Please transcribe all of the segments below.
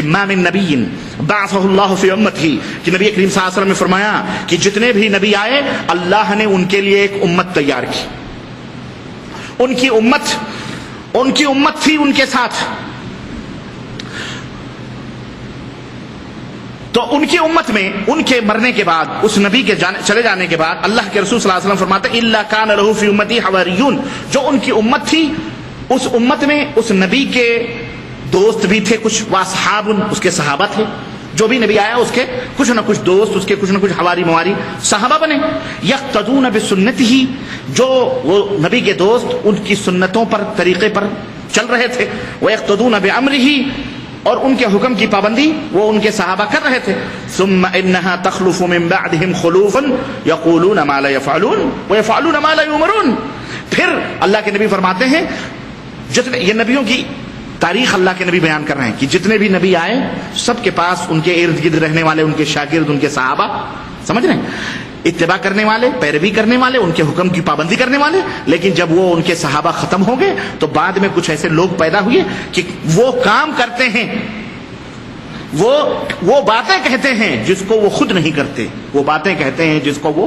کہ ما من نبی بعثہ اللہ فی امتہ، کہ نبی کریم صلی اللہ علیہ وسلم نے فرمایا کہ جتنے بھی نبی آئے اللہ نے ان کے لیے ایک امت تیار کی. ان کی امت تھی ان کے ساتھ. تو ان کی امت میں ان کے مرنے کے بعد، اس نبی کے چلے جانے کے بعد، اللہ کے رسول صلی اللہ علیہ وسلم فرماتے ہیں الا کان لہ فی امتی حواریون، جو ان کی امت تھی اس امت میں اس نبی کے دوست بھی تھے کچھ، واصحاب، اس کے صحابہ تھے. جو بھی نبی آیا اس کے کچھ نہ کچھ دوست، اس کے کچھ نہ کچھ حواری مواری صحابہ بنے. یقتدون بسنتہ، جو وہ نبی کے دوست ان کی سنتوں پر، طریقے پر چل رہے تھے. ویقتدون بامرہ، اور ان کے حکم کی پابندی وہ ان کے صحابہ کر رہے تھے. ثم انها تخلف من بعدهم خلوفا يقولون ما لا يفعلون ويفعلون ما لا يؤمرون. پھر اللہ کے نبی فرماتے ہیں، جتنے یہ نبیوں کی تاریخ اللہ کے نبی بیان کر رہے ہیں کہ جتنے بھی نبی آئے سب کے پاس ان کے ارد گرد رہنے والے، ان کے شاگرد، ان کے صحابہ، سمجھ رہے ہیں، اتباع کرنے والے، پیروی کرنے والے، ان کے حکم کی پابندی کرنے والے. لیکن جب وہ ان کے صحابہ ختم ہو گئے تو بعد میں کچھ ایسے لوگ پیدا ہوئے کہ وہ کام کرتے ہیں، وہ باتیں کہتے ہیں جس کو وہ خود نہیں کرتے، وہ باتیں کہتے ہیں جس کو وہ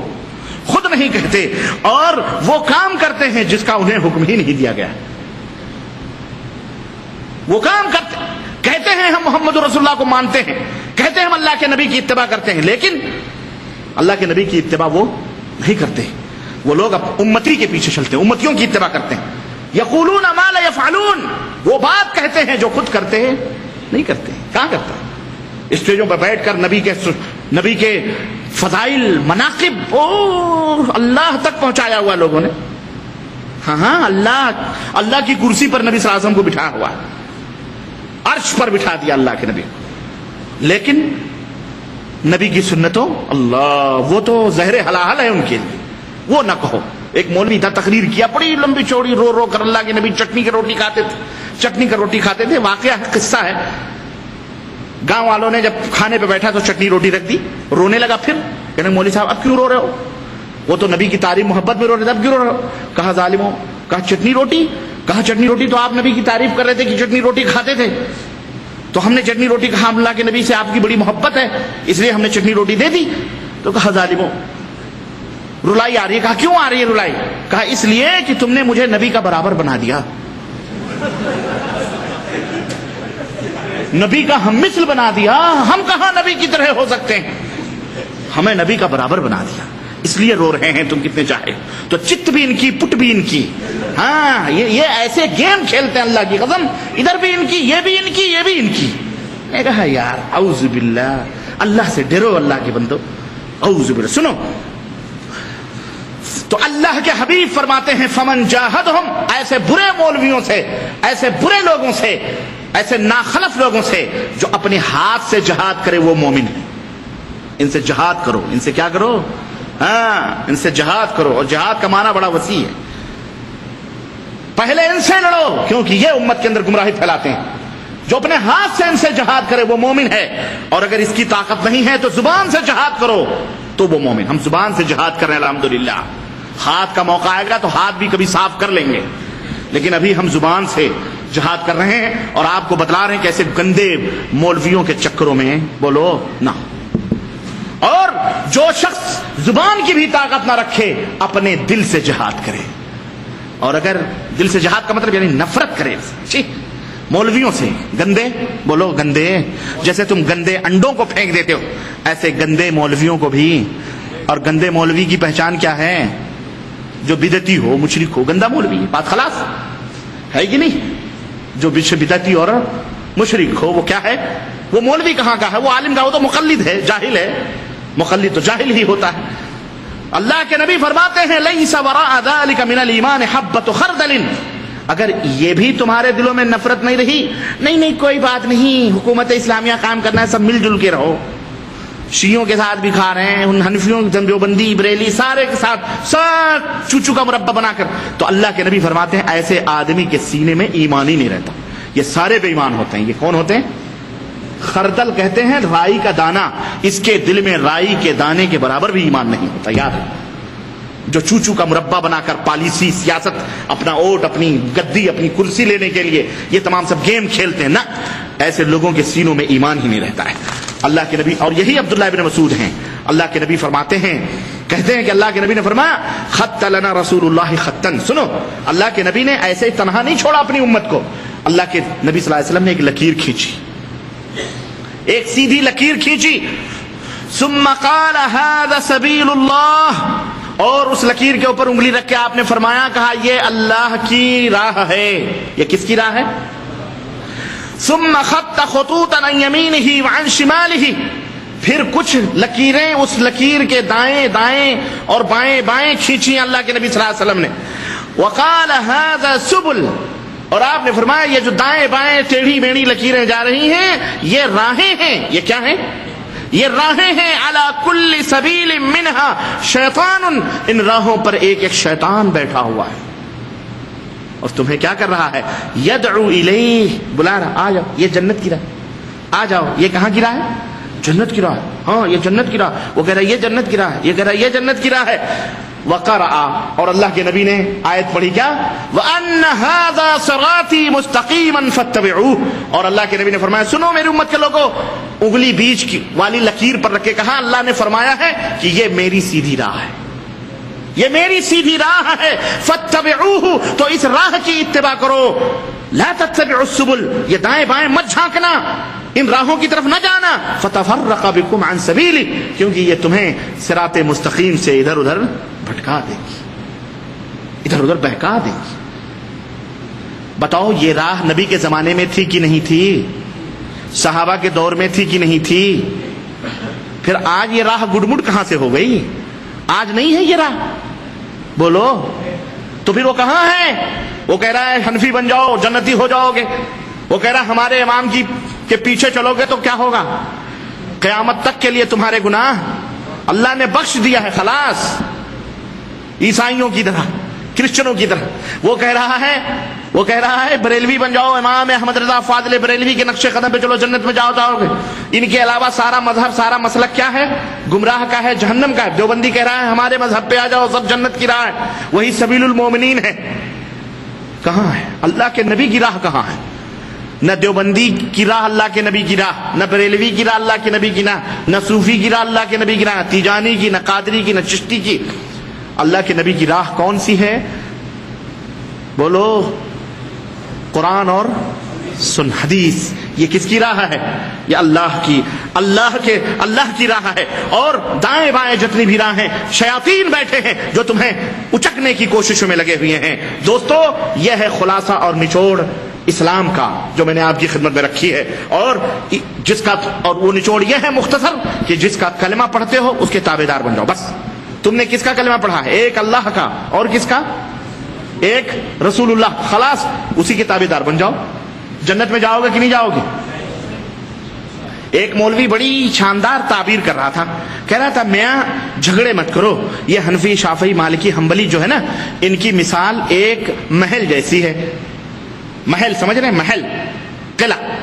خود نہیں کہتے، اور وہ کام کرتے ہیں جس کا انہیں حکم ہی نہیں دیا گیا. وہ کام کرتے، کہتے ہیں ہم محمد رسول اللہ کو مانتے ہیں، کہتے ہیں ہم اللہ کے نبی کی اتباع کرتے ہیں، لیکن اللہ کے نبی کی اتباع وہ نہیں کرتے. وہ لوگ امتی کے پیچھے چلتے ہیں، امتیوں کی اتباع کرتے ہیں. یقولون ما لا یفعلون، وہ بات کہتے ہیں جو خود کرتے ہیں نہیں کرتے. کہاں کرتا ہے؟ اسٹیجوں پر بیٹھ کر نبی کے فضائل، مناقب اللہ تک پہنچایا ہوا لوگوں نے. ہاں اللہ کی کرسی پر نبی صلی اللہ علیہ وسلم کو بٹھایا ہوا، عرش پر بٹھا دیا اللہ کے نبی کو. لیکن نبی کی سنتوں، اللہ وہ تو زہر حلال ہے ان کے لیے، وہ نہ کہو. ایک مولوی تھا، تقریر کیا بڑی لمبی چوڑی، رو رو کر اللہ کے نبی چٹنی کی روٹی کھاتے تھے. واقعہ ہے، قصہ ہے. گاؤں والوں نے جب کھانے پہ بیٹھا تو چٹنی روٹی رکھ دی، رونے لگا. پھر کہنے مولوی صاحب اب کیوں رو رہے ہو؟ وہ تو نبی کی تعریف محبت میں رو رہے تھے، اب کیوں رو رہے ہو؟ کہا ظالموں، کہا چٹنی روٹی تو آپ نبی کی تعریف کر رہے تھے کہ چٹنی روٹی کھاتے تھے، تو ہم نے چٹنی روٹی کہا اللہ کے نبی سے آپ کی بڑی محبت ہے اس لیے ہم نے چٹنی روٹی دے دی. تو کہا ظالموں، رلائی آ رہی ہے. کہا کیوں آ رہی ہے رلائی؟ کہا اس لیے کہ تم نے مجھے نبی کا برابر بنا دیا، نبی کا ہم مثل بنا دیا. ہم کہاں نبی کی طرح ہو سکتے ہیں؟ ہمیں نبی کا برابر بنا دیا، اس لیے رو رہے ہیں. تم کتنے چاہے تو چت بھی ان کی، پٹ بھی ان کی. ہاں یہ ایسے گیم کھیلتے ہیں اللہ کی قسم، ادھر بھی ان کی، یہ بھی ان کی، یہ بھی ان کی. میں کہا یار اعوذ باللہ، اللہ سے ڈرو اللہ کے بندو، اعوذ باللہ. سنو تو اللہ کے حبیب فرماتے ہیں فمن جاہدہم، ایسے برے مولویوں سے، ایسے برے لوگوں سے، ایسے ناخلف لوگوں سے جو اپنے ہاتھ سے جہاد کرے وہ مومن ہے. ان سے جہاد کرو، ان سے کیا کرو؟ ان سے جہاد کرو. اور جہاد کا معنی بڑا وسیع ہے. پہلے ان سے لڑو کیونکہ یہ امت کے اندر گمراہی پھیلاتے ہیں. جو اپنے ہاتھ سے ان سے جہاد کرے وہ مومن ہے. اور اگر اس کی طاقت نہیں ہے تو زبان سے جہاد کرو تو وہ مومن. ہم زبان سے جہاد کر رہے ہیں الحمدللہ. ہاتھ کا موقع آئے گا تو ہاتھ بھی کبھی صاف کر لیں گے، لیکن ابھی ہم زبان سے جہاد کر رہے ہیں اور آپ کو بتلا رہے ہیں کیسے گندے مولویوں کے چکروں میں بولو نہ. اور جو شخص زبان کی بھی طاقت نہ رکھے اپنے دل سے جہاد کرے. اور اگر دل سے جہاد کا مطلب یعنی نفرت کرے مولویوں سے، گندے بولو گندے، جیسے تم گندے انڈوں کو پھینک دیتے ہو ایسے گندے مولویوں کو بھی. اور گندے مولوی کی پہچان کیا ہے؟ جو بدعتی ہو، مشرک ہو، گندا مولوی. بات خلاص ہے کہ نہیں؟ جو بدعتی اور مشرک ہو وہ کیا ہے؟ وہ مولوی کہاں کا ہے؟ وہ عالم کا، وہ تو مقلد ہے، جاہل ہے. مقلد تو جاہل ہی ہوتا ہے. اللہ کے نبی فرماتے ہیں لیس وراء ذلك من الایمان حبۃ خردل. اگر یہ بھی تمہارے دلوں میں نفرت نہیں رہی، نہیں کوئی بات نہیں، حکومت اسلامیہ قائم کرنا ہے، سب مل جل کے رہو، شیعوں کے ساتھ بھی کھا رہے ہیں، حنفیوں، دیوبندی، بریلی، سارے کے ساتھ سب چوچو کا مربع بنا کر. تو اللہ کے نبی فرماتے ہیں ایسے آدمی کے سینے میں ایمان ہی نہیں رہتا. یہ سارے بے ایمان ہوتے ہیں. یہ کون ہوتے ہیں؟ خردل کہتے ہیں رائی کا دانہ. اس کے دل میں رائی کے دانے کے برابر بھی ایمان نہیں ہوتا. یاد ہے، جو چوچو کا مربع بنا کر پالیسی، سیاست، اپنا ووٹ، اپنی گدی، اپنی کرسی لینے کے لیے یہ تمام سب گیم کھیلتے ہیں. نہ، ایسے لوگوں کے سینوں میں ایمان ہی نہیں رہتا ہے. اللہ کے نبی، اور یہی عبداللہ ابن مسعود ہیں، اللہ کے نبی فرماتے ہیں، کہتے ہیں کہ اللہ کے نبی نے فرمایا خط لنا رسول اللہ خطن. سنو، اللہ کے نبی نے ایسے ہی تنہا نہیں چھوڑا اپنی امت کو. اللہ کے نبی صلی اللہ علیہ وسلم نے ایک لکیر کھینچی، ایک سیدھی لکیر کھینچی. ثم قال هذا سبیل اللہ، اور اس لکیر کے اوپر انگلی رکھ کے آپ نے فرمایا، کہا یہ اللہ کی راہ ہے. یہ کس کی راہ ہے؟ ثم خط خطوطا عن یمینہ وعن شمالہ، پھر کچھ لکیریں اس لکیر کے دائیں دائیں اور بائیں بائیں کھینچی اللہ کے نبی صلی اللہ علیہ وسلم نے. وقال هذا سبل، اور آپ نے فرمایا یہ جو دائیں بائیں ٹیڑھی میڑھی لکیریں جا رہی ہیں یہ راہیں ہیں. یہ کیا ہیں؟ یہ راہیں ہیں. علی کل سبیل منہا شیطان، ان راہوں پر ایک ایک شیطان بیٹھا ہوا ہے اور تمہیں کیا کر رہا ہے؟ یدعو الیہ، بلا رہا، آ جاؤ، یہ جنت کی راہ، آ جاؤ. یہ کہاں کی راہ ہے؟ جنت کی راہ. ہاں یہ جنت کی راہ. وہ کہہ رہا ہے یہ جنت کی راہ ہے، یہ کہہ رہا ہے یہ جنت کی راہ ہے. وقرأ، اور اللہ کے نبی نے آیت پڑھی کیا؟ وَأَنَّ هَذَا صِرَاطِي مُسْتَقِيمًا فَاتَّبِعُوهُ، اور اللہ کے نبی نے فرمایا سنو میری امت کے لوگوں، انگلی بیچ کی والی لکیر پر رکھ کے کہا اللہ نے فرمایا ہے کہ یہ میری سیدھی راہ ہے، یہ میری سیدھی راہ ہے. فَاتَّبِعُوهُ، تو اس راہ کی اتباع کرو. لا تتبعوا السبل، یہ دائیں بائیں مت جھانکنا، ان راہوں کی طرف نہ جانا. فتفرق بكم عن سبیلی، کیونکہ یہ تمہیں صراط مستقیم سے ادھر ادھر بھٹکا دے گی، ادھر ادھر بہکا دے گی. بتاؤ یہ راہ نبی کے زمانے میں تھی کہ نہیں تھی؟ صحابہ کے دور میں تھی کہ نہیں تھی؟ پھر آج یہ راہ گڈمڈ کہاں سے ہو گئی؟ آج نہیں ہے یہ راہ، بولو. تو پھر وہ کہاں ہے؟ وہ کہہ رہا ہے حنفی بن جاؤ جنتی ہو جاؤ گے. وہ کہہ رہا ہے ہمارے امام کے پیچھے چلو گے تو کیا ہوگا؟ قیامت تک کے لیے تمہارے گناہ اللہ نے بخش دیا ہے، خلاص. عیسائیوں کی طرح، کرسچنوں کی طرح. وہ کہہ رہا ہے بریلوی بن جاؤ، امام احمد رضا فاضل بریلوی کے نقش قدم پہ چلو جنت میں جاؤ گے. ان کے علاوہ سارا مذہب سارا مسلک کیا ہے؟ گمراہ کا ہے، جہنم کا ہے. دیوبندی کہہ رہا ہے ہمارے مذہب پہ آ جاؤ سب جنت کی راہ ہے، وہی سبیل المومنین ہے. کہاں ہے اللہ کے نبی کی راہ؟ کہاں ہے؟ نہ دیوبندی کی راہ اللہ کے نبی کی راہ، نہ بریلوی کی راہ اللہ کے نبی کی راہ، نہ صوفی کی راہ اللہ کے نبی کی راہ، نہ تیجانی کی، نہ قادری کی، نہ چشتی کی. اللہ کے نبی کی راہ کون سی ہے؟ بولو. قرآن اور سن حدیث. یہ کس کی راہ ہے؟ یہ اللہ کی راہ ہے. اور دائیں بائیں جتنی بھی راہیں شیاطین بیٹھے ہیں جو تمہیں اچکنے کی کوششوں میں لگے ہوئے ہیں. دوستو یہ ہے خلاصہ اور نچوڑ اسلام کا جو میں نے آپ کی خدمت میں رکھی ہے، اور وہ نچوڑ یہ ہے مختصر کہ جس کا کلمہ پڑھتے ہو اس کے تابعدار بن جاؤ. بس تم نے کس کا کلمہ پڑھا ہے؟ ایک اللہ کا، اور کس کا؟ ایک رسول اللہ. خلاص اسی کے تابعدار بن جاؤ. جنت میں جاؤ گے کہ نہیں جاؤ گے؟ ایک مولوی بڑی شاندار تعبیر کر رہا تھا، کہہ رہا تھا میاں جھگڑے مت کرو، یہ حنفی شافعی مالکی حنبلی جو ہے نا، ان کی مثال ایک محل جیسی ہے. محل سمجھ رہے ہیں؟ محل، قلعہ.